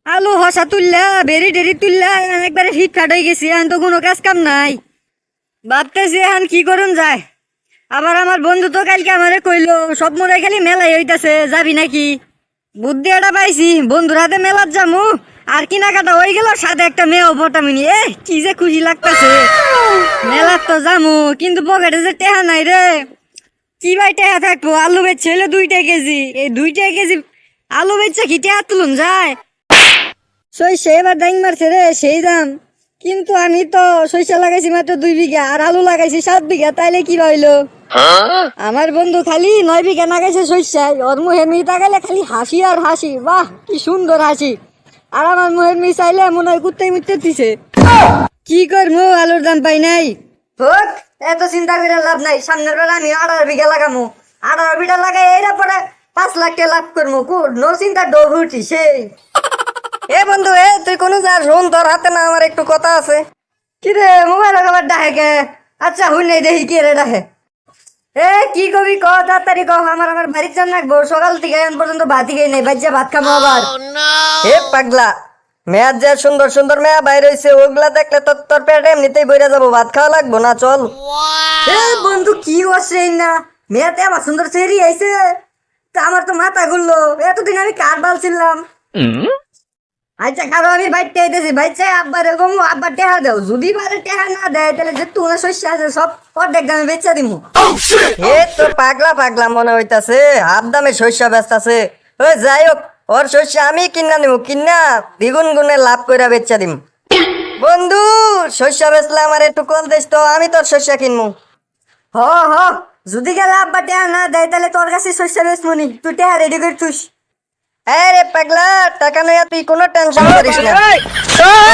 আলু হসা তুললা বেরি টেরি তুললা একবারে হিট ফাট হয়ে গেছি এখন তো কোনো কাজ কাম নাই। ভাবতেছি এখন কি করুন যায়। আবার আমার বন্ধু তো কালকে আমারে কইলো সব মনে খালি মেলাই হইতাছে যাবি নাকি। বুদ্ধি এটা পাইছি বন্ধুর হাতে মেলার যামু আর কেনাকাটা হয়ে গেল সাথে একটা মেয়েও পটামিনি কি যে খুশি লাগতাছে। মেলার তো যামু কিন্তু পকেটে যে টেহা নাই রে। কি ভাই টেহা থাকবো আলু বেচছে হইলো 2 কেজি এই 2 কেজি আলু বেচছে কি টেহা তুলুন যায়। সইষে এবার ডাইং মারছে রে সেই দাম। কিন্তু আমি তো সইষা লাগাইছি মাত্র 2 বিঘা আর আলু লাগাইছি 7 বিঘা তাইলে কি রইলো। আমার বন্ধু খালি 9 বিঘা লাগাইছে সইষায় ওর মুহের মি তাকাইলে খালি হাসি আর হাসি বাহ কি সুন্দর হাসি। আর আমার মুহের মি চাইলে মনে হয় কুত্তাই মুত্তে দিছে। কি করবো আলুর দাম পাই নাই। হোক এত চিন্তা করে লাভ নাই সামনের বার আমি 18 বিঘা লাগামো 18 বিঘা লাগাই এরা পরে 5 লাখ টাকা লাভ করবো নো চিন্তা ডোর উঠি সেই। এ বন্ধু তুই কোন যা শোন তোর হাতে না আমার একটু কথা আছে। কি রে মোবাইল আবার ডাহে কে। আচ্ছা হুই নাই দেখি কি রে ডাহে। কি কবি ক তাড়াতাড়ি ক আমার বাড়ির চান রাখবো সকাল থেকে এখন পর্যন্ত ভাতই খাই নাই বাচ্চা ভাত খাবো আবার। হে পাগলা মেয়ার যে সুন্দর সুন্দর মেয়া বাইরে হইছে ওগুলা দেখলে তোর পেটে এমনিতেই বইরা যাবো ভাত খাওয়া লাগবো না চল। বন্ধু কি করছে না মেয়াতে আমার সুন্দর চেরি আইছে তা আমার তো মাথা ঘুরলো এতদিন আমি কার বাল ছিলাম। আচ্ছা কারো আমি বাইরতে আইতেছি বাইচে আব্বার এরকম আব্বার টেহা দেও যদি বারে টেহা না দেয় তাহলে যে তোমার শস্য আছে সব অর্ধেক দামে বেচা দিমু। তো পাগলা পাগলা মনে হইতাছে হাফ দামে শস্য ব্যস্ত আছে। ওই যাই হোক ওর শস্য আমি কিনা নিমু কিনা দ্বিগুণ গুণে লাভ কইরা বেচা দিম। বন্ধু শস্য বেচলে আমার একটু কল দিস তো আমি তোর শস্য কিনমু। হ হ যদি গেলে আব্বা টেহা না দেয় তাহলে তোর কাছে শস্য বেচমুনি তুই টেহা রেডি করে থুস। আরে পাগলা টাকা নয়া তুই কোনো টেনশন করিস না।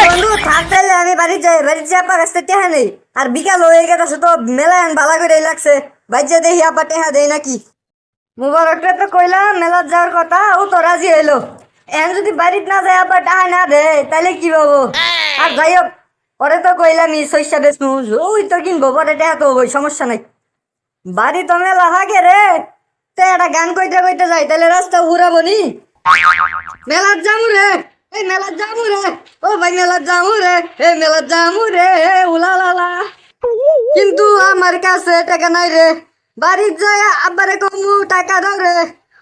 বন্ধু থাক তাইলে আমি বাড়ি যাই আব্বার কাছে টেহা নেই আর বিকাল হয়ে গেছে তো মেলায় ভালো করে লাগছে বাইজে দেখি আব্বা টেহা দেয় নাকি। মুবারকরে তো কইলাম মেলার যাওয়ার কথা ও তো রাজি হইলো এখন যদি বাড়িতে না যায় আব্বা টাহা না দেয় তাহলে কি পাবো। আর যাই হোক পরে তো কইলামই শস্য বেচমু ওই তো কিনবো পরে টেহা তো হবো সমস্যা নাই। বাড়ি তো মেলা থাকে রে তো একটা গান কইতে কইতে যাই তাহলে রাস্তা ঘুরাবো নি। মেলার যামু রে এই মেলার যামু রে ও ভাই মেলার যামু রে এই মেলার যামু রে উলা লালা। কিন্তু আমার কাছে টাকা নাই রে বাড়ির যায় আব্বারে কমু টাকা দাও রে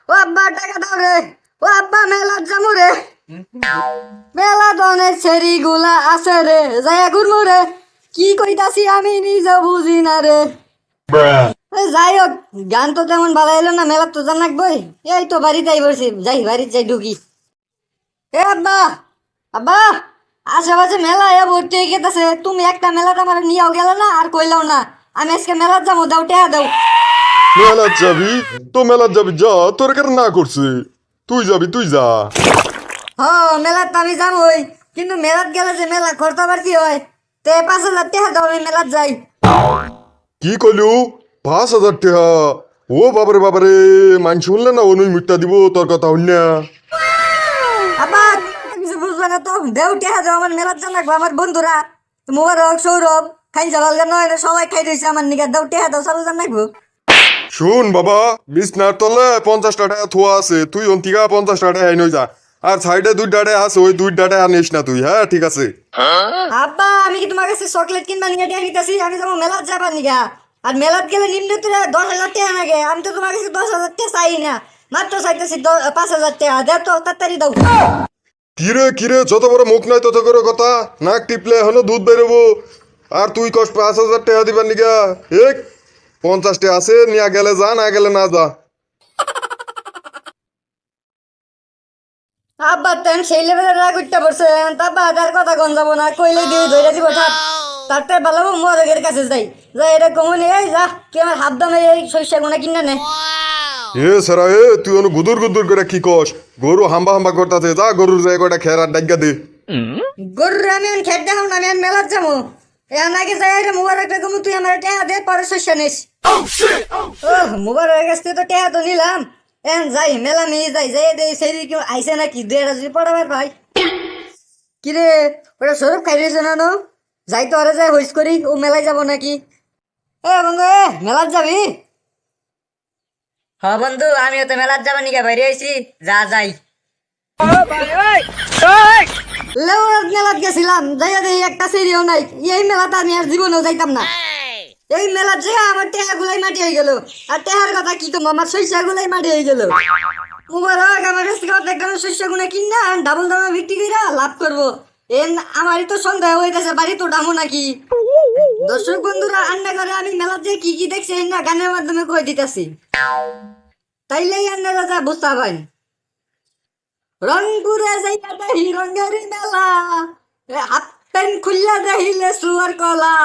ও আব্বা টাকা দাও রে ও আব্বা মেলার যামু রে। মেলা দনের ছেড়ি গুলা আছে রে যাইয়া ঘুরমু রে কি কইতাছি আমি নিজে বুঝি না রে। যাই হোক গান তো তেমন ভালো এলো না মেলা তো জান রাখবই এই তো বাড়িতেই বসছি যাই বাড়িতে যাই ঢুকি। আব্বা আব্বা আশেপাশে মেলা ভর্তি হয়ে গেছে তুমি একটা মেলাতে আমার নিয়েও গেল না আর কইলাও না আমি আজকে মেলার যাবো দাও টেহা দাও। মেলাত যাবি তো মেলাত যাবি যা তোর কেন না করছে তুই যাবি তুই যা। মেলাত আমি যাবোই কিন্তু মেলাত গেলে যে মেলা খরচা বাড়তি হয় তে 5,000 টেহা দাও আমি মেলাত যাই। কি কইলু 5,000 টাকা ও বাবারে বাবারে মান শুনলে না অনুই মিটটা দিব তোর কথা হইন না। আব্বা কিছু বুঝবে না তো দেও টেহা দাও আমার মেলাত যান রাখবো আমার বন্ধুরা মোবারক সৌরভ খাই যাবাল নয় সবাই খাই দিয়েছে আমার নিকে দাও টেহা দাও চলো যান রাখবো। শুন বাবা বিছনার তলে 50 টাকা থোয়া আছে তুই অন্তিকা 50 টাকা হাই নই যা আর সাইডে 2 টাকা আছে ওই 2 টাকা আনিস না তুই হ্যাঁ ঠিক আছে। আব্বা আমি কি তোমার কাছে চকলেট কিনবা নিয়ে টেহা নিতেছি আমি যাবো মেলাত যাবার নিগা আর মেলাত গেলে নিম্ন তোরা 10,000 টাকা লাগে আমি তো তোমার কাছে 10,000 টাকা চাই না মাত্র চাইতেছি 5,000 টাকা দেও তো তাড়াতাড়ি দাও। কিরে যত বড় মুখ নাই তত করে কথা নাক টিপলে এখনো দুধ বেরোবো আর তুই কষ্ট 5,000 টাকা দিবার নিগা 50 টাকা আছে নিয়ে গেলে যা না গেলে না যা। আব্বা তেন সেই লেভেলে রাগ উঠতে পড়ছে তারপর তার কথা কোন যাবো না কইলে দিয়ে ধরে দিব তারতে ভালো মরগের কাছে যাই যাই এটা কমন এই যা তুই আমার হাত দামে এই শস্য গুণা কিনা নে। সারা তুই অনু গুদুর গুদুর করে কি কস গরু হাম্বা হাম্বা করতেছে যা গরুর জায়গা কটা খেয়ার আর ডাইগা দে। গরুর আমি খেত দেখাও না আমি মেলার যাবো এখন আগে যাই এটা মুবারক কমু তুই আমার টেহা দে পরে শস্য নিস। মুবারক কাছ থেকে তো টেহা তো নিলাম এখন যাই মেলা নিয়ে যাই যাই দে সেই কেউ আইসে নাকি 2,000 যদি পড়াবার ভাই কিরে ওটা সৌরভ খাই দিয়েছে না নো যাই তো আরে যাই হইস করি ও মেলায় যাবো নাকি। বন্ধু মেলার যাবি। বন্ধু আমিও তো মেলার যাবো নিকে বাইরে আইছি যা যাই। লেওরাত মেলাত গেছিলাম, যাইয়া দেখি একটা সিঁড়িও নাই। এই মেলাতে আমি আর জীবনেও যাইতাম না। এই মেলার যে আমার টেহা গুলাই মাটি হয়ে গেল। আর টেহার কথা কি তো, আমার শস্য গুলাই মাটি হয়ে গেল। মুবারক, আমার কাছ থেকে অর্ধেক দামে শস্য গুলো কিনা ডাবল দামে বিক্রি করে লাভ করবো। আমারই তো সন্দেহ হইতেছে বাড়ি তো ডামো নাকি। দর্শক বন্ধুরা, আন্না করে আমি মেলার যে কি কি দেখছি না গানের মাধ্যমে কই দিতেছি, তাইলেই আন্নারা যা বুঝতে পারেন। রংপুরে যাইয়া দেখি রঙের মেলা, হাফ প্যান্ট খুললা দেখিলে সুয়ার কলা।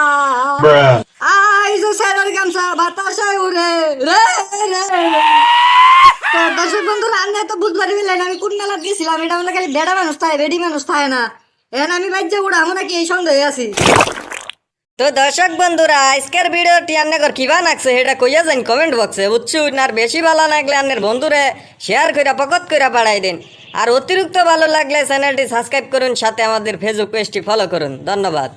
আইজো স্যারের গামছা বাতাসে উড়ে রে রে রে। তো দর্শক বন্ধুরা, আন্না তো বুঝতে পারবেন আমি কোন মেলাত গেছিলাম। এটা মনে খালি বেড়া মানুষ থাকে, বেডি মানুষ থাকে না। এখন আমি বাইরে উড়াবো নাকি এই সন্দেহে আছি। তো দর্শক বন্ধুরা, আজকের ভিডিওটি আপনার কিবা লাগছে সেটা কইয়া যান কমেন্ট বক্সে, বুঝছো? আর বেশি ভালো লাগলে আপনার বন্ধুরে শেয়ার করে পকত করে পাঠাই দিন। আর অতিরিক্ত ভালো লাগলে চ্যানেলটি সাবস্ক্রাইব করুন, সাথে আমাদের ফেসবুক পেজটি ফলো করুন। ধন্যবাদ।